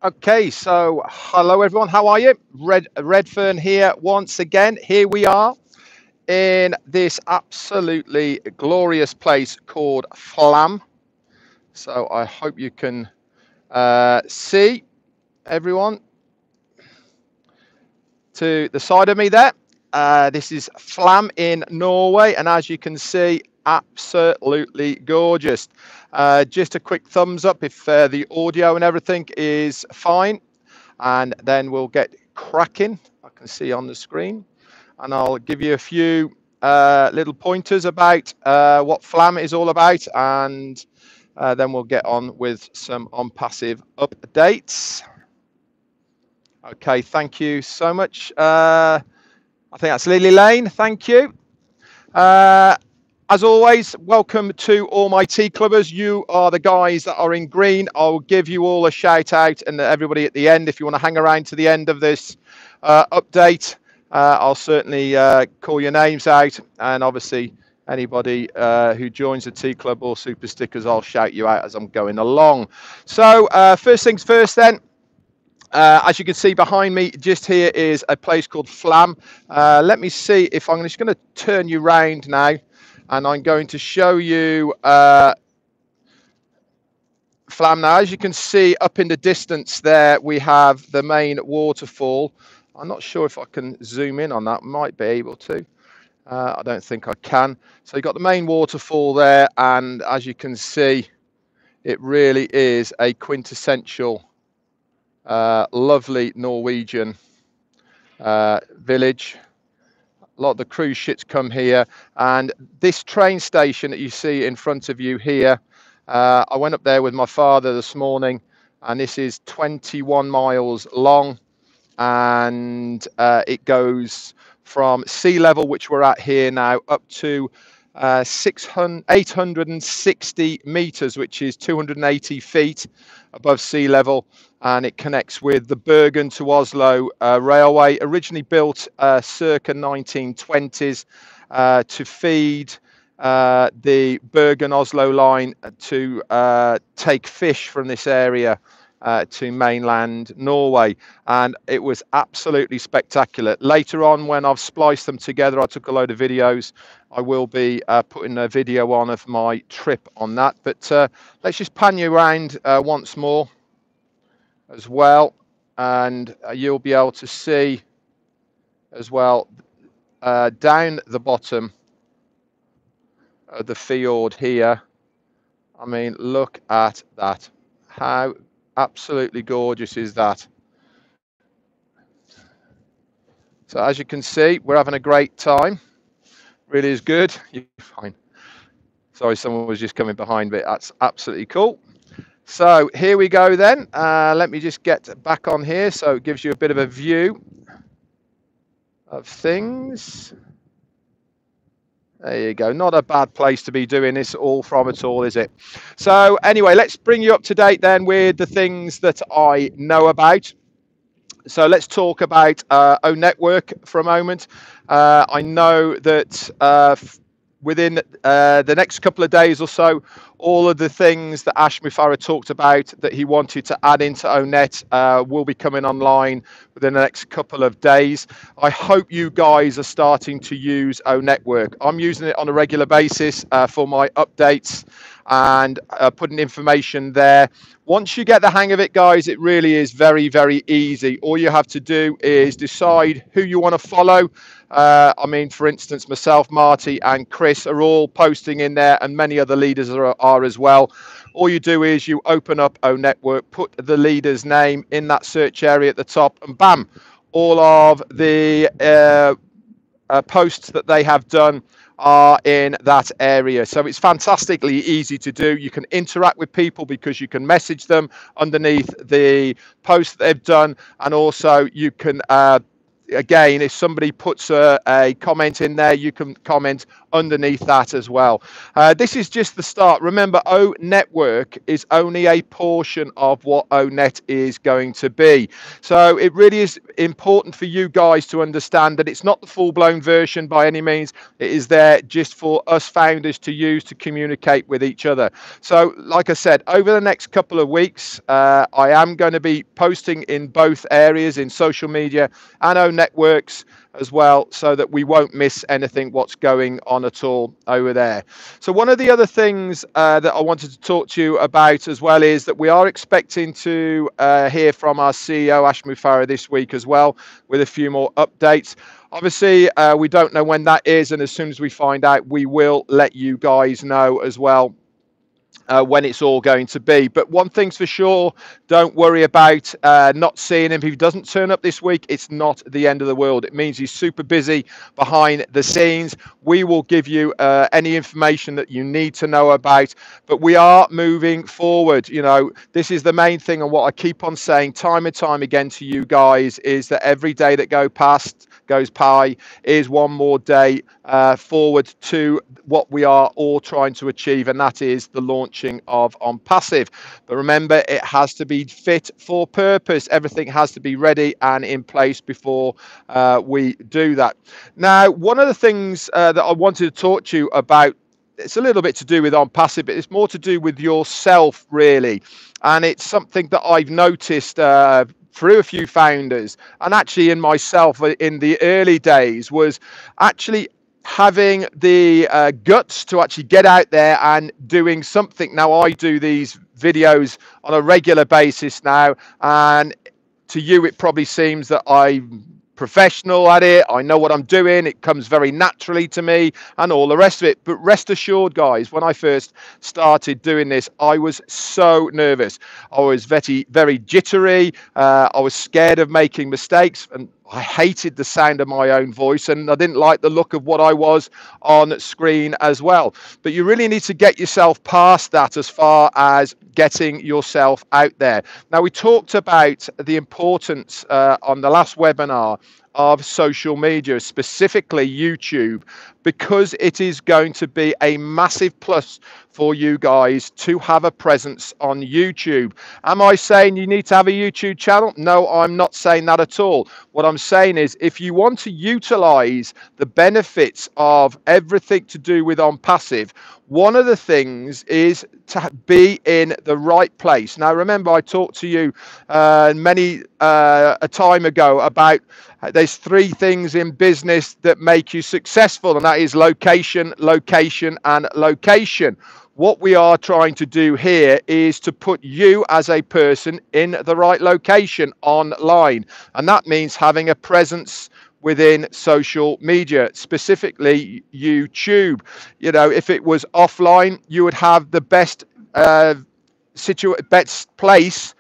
Okay, so hello everyone, how are you? Redfern here once again. Here we are in this absolutely glorious place called FLAM. So I hope you can see everyone to the side of me there. This is FLAM in Norway, and as you can see, absolutely gorgeous. Just a quick thumbs up if the audio and everything is fine, and then we'll get cracking. I can see on the screen, and I'll give you a few little pointers about what FLAM is all about, and then we'll get on with some ONPASSIVE updates. Okay, thank you so much. I think that's Lily Lane. Thank you. As always, welcome to all my tea clubbers. You are the guys that are in green. I'll give you all a shout out, and everybody at the end, if you want to hang around to the end of this update, I'll certainly call your names out. And obviously, anybody who joins the tea club or super stickers, I'll shout you out as I'm going along. So first things first then. As you can see behind me, just here is a place called FLAM. Let me see if I'm just going to turn you round now, and I'm going to show you FLAM now. As you can see up in the distance there, we have the main waterfall. I'm not sure if I can zoom in on that. Might be able to. I don't think I can. So you've got the main waterfall there, and as you can see, it really is a quintessential lovely Norwegian village. A lot of the cruise ships come here, and this train station that you see in front of you here, I went up there with my father this morning, and this is 21 miles long, and it goes from sea level, which we're at here now, up to 860 meters, which is 280 feet above sea level, and it connects with the Bergen to Oslo railway, originally built circa 1920s to feed the Bergen-Oslo line to take fish from this area to mainland Norway, and it was absolutely spectacular. Later on, when I've spliced them together, I took a load of videos. I will be putting a video on of my trip on that, but let's just pan you around once more as well, and you'll be able to see as well down the bottom of the fjord here. I mean, look at that. How absolutely gorgeous is that? So as you can see, we're having a great time. Really is good. You're fine. Sorry, someone was just coming behind, but that's absolutely cool. So here we go then. Let me just get back on here so it gives you a bit of a view of things. There you go. Not a bad place to be doing this all from at all, is it? So anyway, let's bring you up to date then with the things that I know about. So let's talk about O Network for a moment. I know that within the next couple of days or so, all of the things that Ashmi Farah talked about that he wanted to add into ONET will be coming online within the next couple of days. I hope you guys are starting to use O Network. I'm using it on a regular basis for my updates and putting information there. Once you get the hang of it, guys, it really is very, very easy. All you have to do is decide who you want to follow. I mean, for instance, myself, Marty, and Chris are all posting in there, and many other leaders are as well. All you do is you open up O Network, put the leader's name in that search area at the top, and bam, all of the posts that they have done are in that area. So it's fantastically easy to do. You can interact with people because you can message them underneath the post that they've done, and also you can again, if somebody puts a comment in there, you can comment underneath that as well. This is just the start. Remember, O Network is only a portion of what ONET is going to be. So it really is important for you guys to understand that it's not the full-blown version by any means. It is there just for us founders to use to communicate with each other. So like I said, over the next couple of weeks, I am going to be posting in both areas, in social media and O Networks as well, so that we won't miss anything what's going on at all over there. So one of the other things that I wanted to talk to you about as well is that we are expecting to hear from our CEO Ash Mufareh this week as well, with a few more updates. Obviously, we don't know when that is, and as soon as we find out, we will let you guys know as well when it's all going to be. But one thing's for sure, don't worry about not seeing him. If he doesn't turn up this week, it's not the end of the world. It means he's super busy behind the scenes. We will give you any information that you need to know about, but we are moving forward. You know, this is the main thing, and what I keep on saying time and time again to you guys is that every day that goes by is one more day forward to what we are all trying to achieve, and that is the launching of ONPASSIVE. But remember, it has to be fit for purpose. Everything has to be ready and in place before we do that. Now, one of the things that I wanted to talk to you about, it's a little bit to do with ONPASSIVE, but it's more to do with yourself, really. And it's something that I've noticed through a few founders, and actually in myself in the early days, was actually having the guts to actually get out there and doing something. Now, I do these videos on a regular basis now, and to you it probably seems that I'm professional at it. I know what I'm doing. It comes very naturally to me and all the rest of it. But rest assured, guys, when I first started doing this, I was so nervous. I was very jittery. I was scared of making mistakes, and I hated the sound of my own voice, and I didn't like the look of what I was on screen as well. But you really need to get yourself past that as far as getting yourself out there. Now, we talked about the importance on the last webinar of social media, specifically YouTube, because it is going to be a massive plus for you guys to have a presence on YouTube. Am I saying you need to have a YouTube channel? No, I'm not saying that at all. What I'm saying is, if you want to utilize the benefits of everything to do with ONPASSIVE, one of the things is to be in the right place. Now, remember, I talked to you many a time ago about there's 3 things in business that make you successful, and that is location, location, and location. What we are trying to do here is to put you as a person in the right location online, and that means having a presence within social media, specifically YouTube. You know, if it was offline, you would have the best best place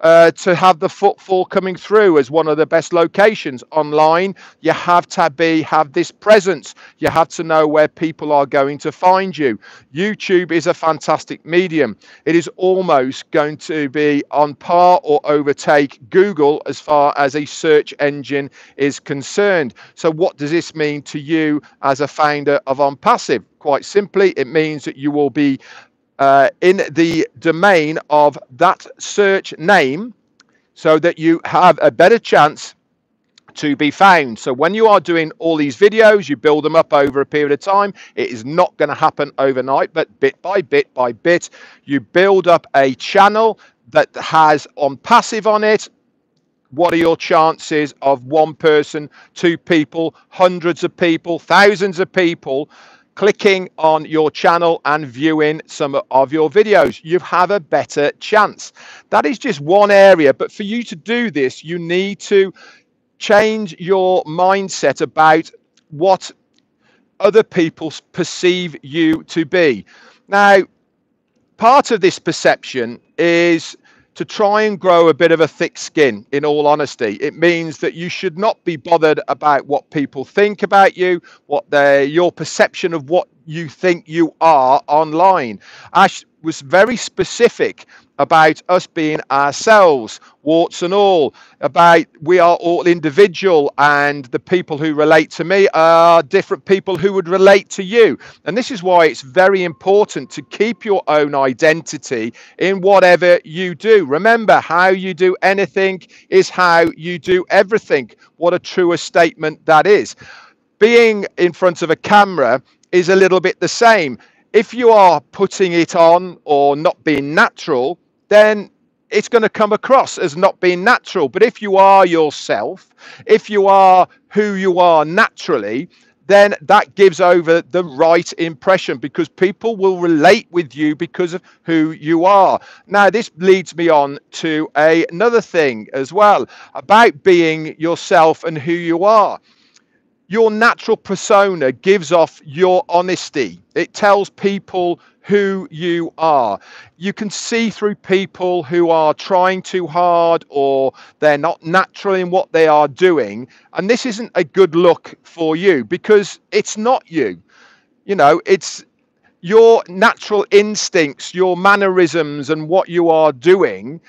to have the footfall coming through as one of the best locations. Online, you have to have this presence. You have to know where people are going to find you. YouTube is a fantastic medium. It is almost going to be on par or overtake Google as far as a search engine is concerned. So what does this mean to you as a founder of ONPASSIVE? Quite simply, it means that you will be in the domain of that search name, so that you have a better chance to be found. So when you are doing all these videos, you build them up over a period of time. It is not going to happen overnight, but bit by bit, you build up a channel that has ONPASSIVE on it. What are your chances of 1 person, 2 people, hundreds of people, thousands of people clicking on your channel and viewing some of your videos? You have a better chance. That is just one area, but for you to do this, you need to change your mindset about what other people perceive you to be. Now, part of this perception is to try and grow a bit of a thick skin, in all honesty. It means that you should not be bothered about what people think about you, what your perception of what you think you are online. Ash was very specific about us being ourselves, warts and all, about we are all individual, and the people who relate to me are different people who would relate to you. And this is why it's very important to keep your own identity in whatever you do. Remember, how you do anything is how you do everything. What a truer statement that is. Being in front of a camera is a little bit the same. If you are putting it on or not being natural, then it's going to come across as not being natural. But if you are yourself, if you are who you are naturally, then that gives over the right impression, because people will relate with you because of who you are. Now, this leads me on to another thing as well about being yourself and who you are. Your natural persona gives off your honesty. It tells people who you are. You can see through people who are trying too hard or they're not natural in what they are doing. And this isn't a good look for you, because it's not you. You know, it's your natural instincts, your mannerisms and what you are doing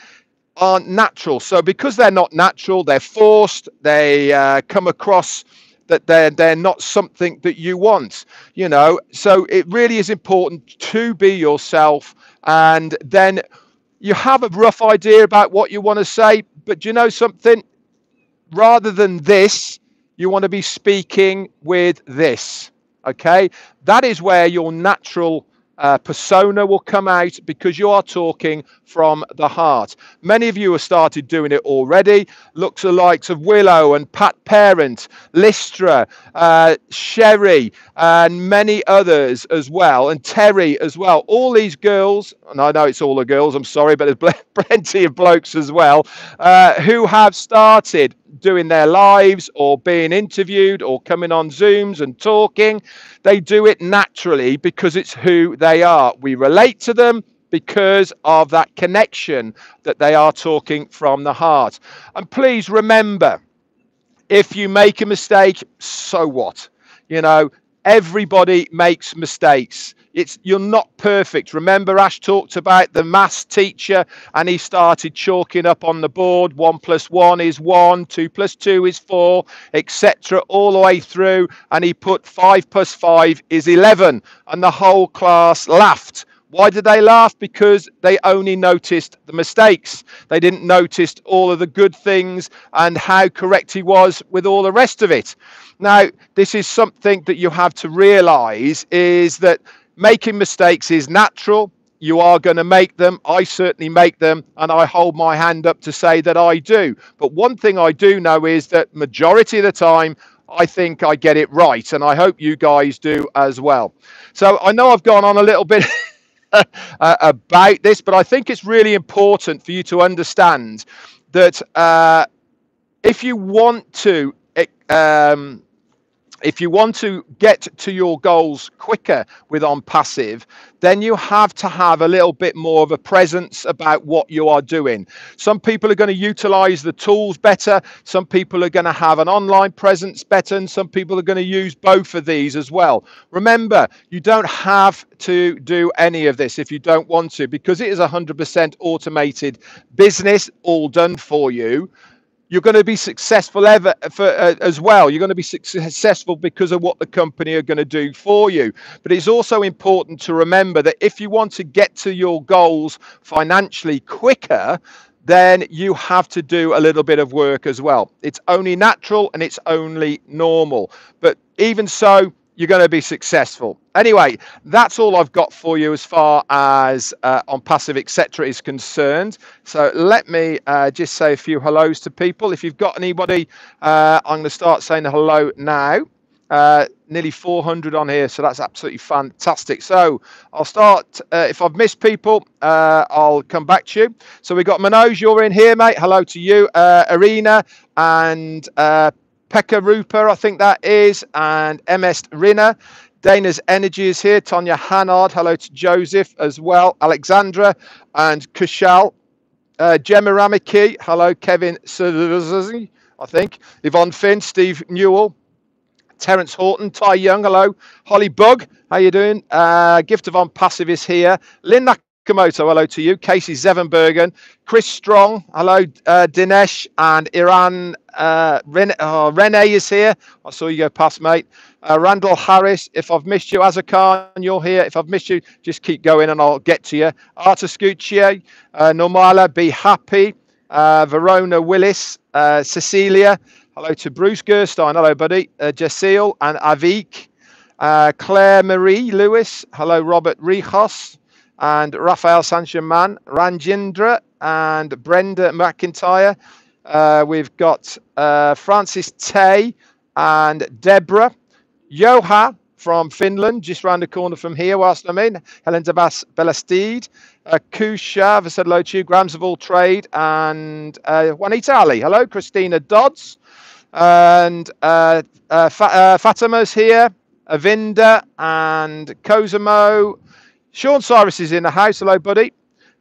aren't natural. So because they're not natural, they're forced, they come across that they're not something that you want, you know. So it really is important to be yourself, and then you have a rough idea about what you want to say, but you know something, rather than this, you want to be speaking with this. Okay, that is where your natural persona will come out, because you are talking from the heart. Many of you have started doing it already. Looks the likes of Willow and Pat Parent, Listra, Sherry, and many others as well, and Terry as well. All these girls, and I know it's all the girls, I'm sorry, but there's plenty of blokes as well, who have started doing their lives or being interviewed or coming on Zooms and talking. They do it naturally because it's who they are. We relate to them because of that connection, that they are talking from the heart. And please remember, if you make a mistake, so what? You know, everybody makes mistakes. You're not perfect. Remember, Ash talked about the maths teacher, and he started chalking up on the board 1 + 1 is 1, 2 + 2 is 4, etc., all the way through, and he put 5 + 5 is 11, and the whole class laughed. Why did they laugh? Because they only noticed the mistakes. They didn't notice all of the good things and how correct he was with all the rest of it. Now, this is something that you have to realize, is that making mistakes is natural. You are going to make them. I certainly make them, and I hold my hand up to say that I do. But one thing I do know is that majority of the time, I think I get it right, and I hope you guys do as well. So I know I've gone on a little bit about this, but I think it's really important for you to understand that if you want to get to your goals quicker with ONPASSIVE, then you have to have a little bit more of a presence about what you are doing. Some people are going to utilize the tools better. Some people are going to have an online presence better, and some people are going to use both of these as well. Remember, you don't have to do any of this if you don't want to, because it is 100% automated business, all done for you. You're going to be successful as well. You're going to be successful because of what the company are going to do for you. But it's also important to remember that if you want to get to your goals financially quicker, then you have to do a little bit of work as well. It's only natural and it's only normal. But even so, you're going to be successful. Anyway, that's all I've got for you as far as ONPASSIVE, etc. is concerned. So let me just say a few hellos to people. If you've got anybody, I'm going to start saying hello now. Nearly 400 on here, so that's absolutely fantastic. So I'll start. If I've missed people, I'll come back to you. So we've got Manoj, you're in here, mate. Hello to you. Arena and Pekka Rupa, I think that is, and MS Rina. Dana's Energy is here. Tonya Hannard. Hello to Joseph as well. Alexandra and Kushal. Gemma Ramiki. Hello, Kevin Suzuki, I think. Yvonne Finn. Steve Newell. Terence Horton, Ty Young, hello. Holly Bug, how you doing? Gift of ONPASSIVE is here. Lynn Nakamoto, hello to you. Casey Zevenbergen, Chris Strong, hello. Dinesh and Iran. Renee is here. I saw you go past, mate. Randall Harris, if I've missed you, Azarkan, you're here. If I've missed you, just keep going and I'll get to you. Arta Scucci, Normala, be happy. Verona Willis, Cecilia, hello to Bruce Gerstein, hello buddy. Jacil and Avik, Claire Marie Lewis, hello Robert Rijos, and Raphael Sanchaman, Ranjindra and Brenda McIntyre. We've got Francis Tay and Deborah. Joha from Finland, just round the corner from here whilst I'm in. Helen Belastide. Kusha, I said hello to you. Grams of All Trade. And Juanita Ali. Hello. Christina Dodds. And Fatima's here. Avinda and Cosimo. Sean Cyrus is in the house. Hello, buddy.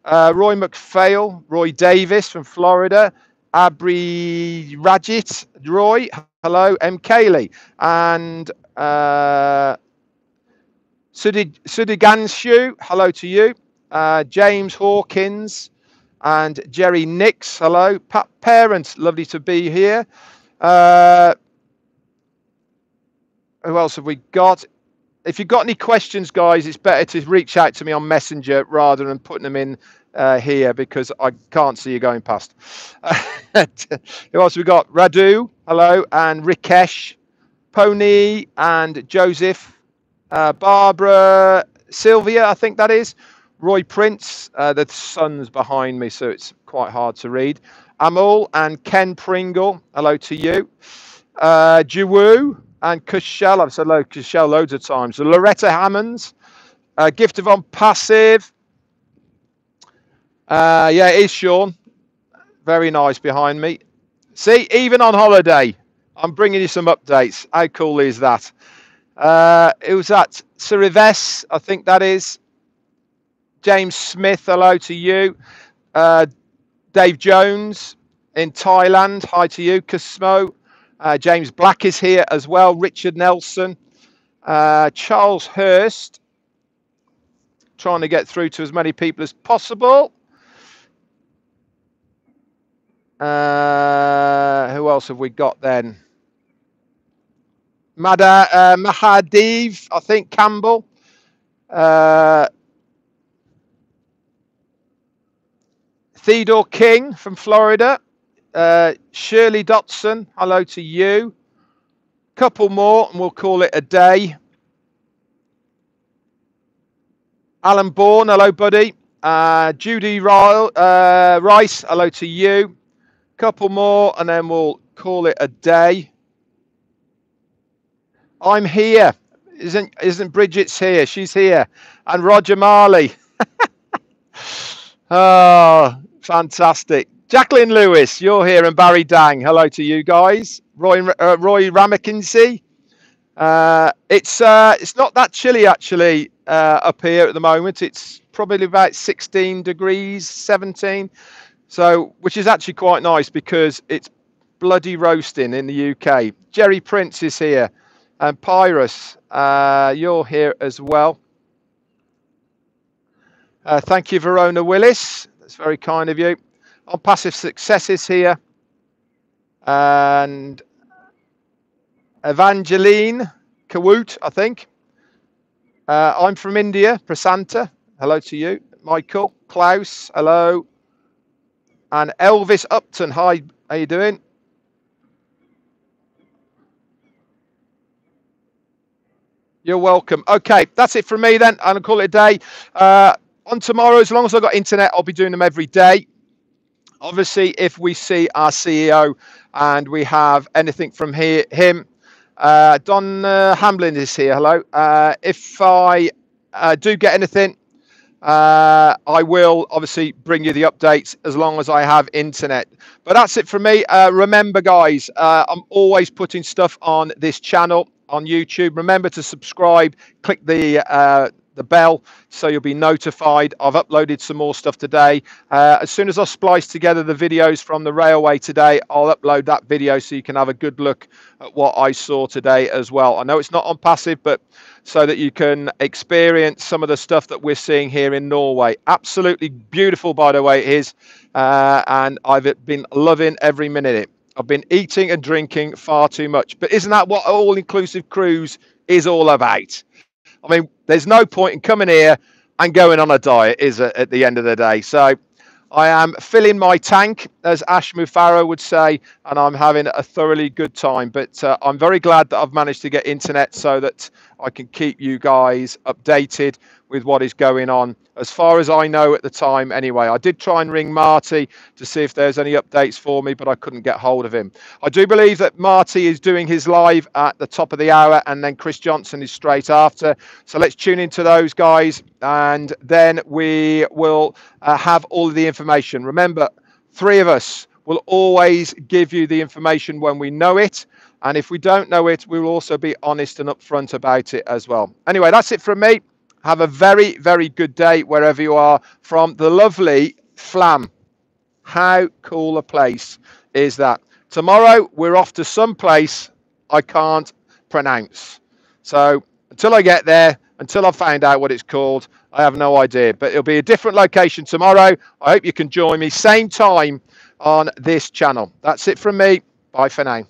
Roy McPhail. Roy Davis from Florida. Abri Rajit. Roy. Hello. M. Kaylee. And Sudiganshu, hello to you. James Hawkins and Jerry Nix, hello. Pat Parents, lovely to be here. Who else have we got? If you've got any questions, guys, it's better to reach out to me on Messenger rather than putting them in here because I can't see you going past. Who else have we got? Radu, hello, and Rikesh. Pony and Joseph, Barbara, Sylvia, I think that is. Roy Prince, the sun's behind me, so it's quite hard to read. Amol and Ken Pringle, hello to you. Jiwoo and Kushel, I've said hello to Kushel loads of times. Loretta Hammonds, Gift of ONPASSIVE. Yeah, it is Sean. Very nice behind me. See, even on holiday, I'm bringing you some updates. How cool is that? It was at Surives, I think that is. James Smith, hello to you. Dave Jones in Thailand, hi to you. Cosmo. James Black is here as well. Richard Nelson. Charles Hurst. Trying to get through to as many people as possible. Who else have we got then? Mahadev, I think, Campbell. Theodore King from Florida. Shirley Dotson, hello to you. Couple more and we'll call it a day. Alan Bourne, hello buddy. Judy Rice, hello to you. Couple more and then we'll call it a day. I'm here. Isn't Bridget's here? She's here. And Roger Marley. Oh, fantastic. Jacqueline Lewis, you're here, and Barry Dang. Hello to you guys. Roy Ramakinsey. It's not that chilly actually up here at the moment. It's probably about 16 degrees, 17. So, which is actually quite nice because it's bloody roasting in the UK. Jerry Prince is here. And Pyrus, you're here as well. Thank you, Verona Willis. That's very kind of you. ONPASSIVE Success is here. And Evangeline Kawoot, I think. I'm from India, Prasanta. Hello to you. Michael, Klaus, hello. And Elvis Upton, hi, how you doing? You're welcome. Okay, that's it from me then. I'm going to call it a day. On tomorrow, as long as I've got internet, I'll be doing them every day. Obviously, if we see our CEO and we have anything from him, Don Hamlin is here. Hello. If I do get anything, I will obviously bring you the updates as long as I have internet. But that's it from me. Remember, guys, I'm always putting stuff on this channel on YouTube. Remember to subscribe, click the the bell so you'll be notified. I've uploaded some more stuff today. As soon as I splice together the videos from the railway today, I'll upload that video so you can have a good look at what I saw today as well. I know it's not on passive, but so that you can experience some of the stuff that we're seeing here in Norway. Absolutely beautiful, by the way, it is. And I've been loving every minute of it. I've been eating and drinking far too much. But isn't that what all-inclusive cruise is all about? I mean, there's no point in coming here and going on a diet, is it, at the end of the day? So I am filling my tank, as Ash Mufaro would say, and I'm having a thoroughly good time. But I'm very glad that I've managed to get internet so that I can keep you guys updated with what is going on, as far as I know at the time anyway. I did try and ring Marty to see if there's any updates for me, but I couldn't get hold of him. I do believe that Marty is doing his live at the top of the hour, and then Chris Johnson is straight after. So let's tune into those guys, and then we will have all of the information. Remember, 3 of us will always give you the information when we know it. And if we don't know it, we will also be honest and upfront about it as well. Anyway, that's it from me. Have a very, very good day wherever you are from the lovely FLAM. How cool a place is that? Tomorrow, we're off to some place I can't pronounce. So until I get there, until I've found out what it's called, I have no idea. But it'll be a different location tomorrow. I hope you can join me same time on this channel. That's it from me. Bye for now.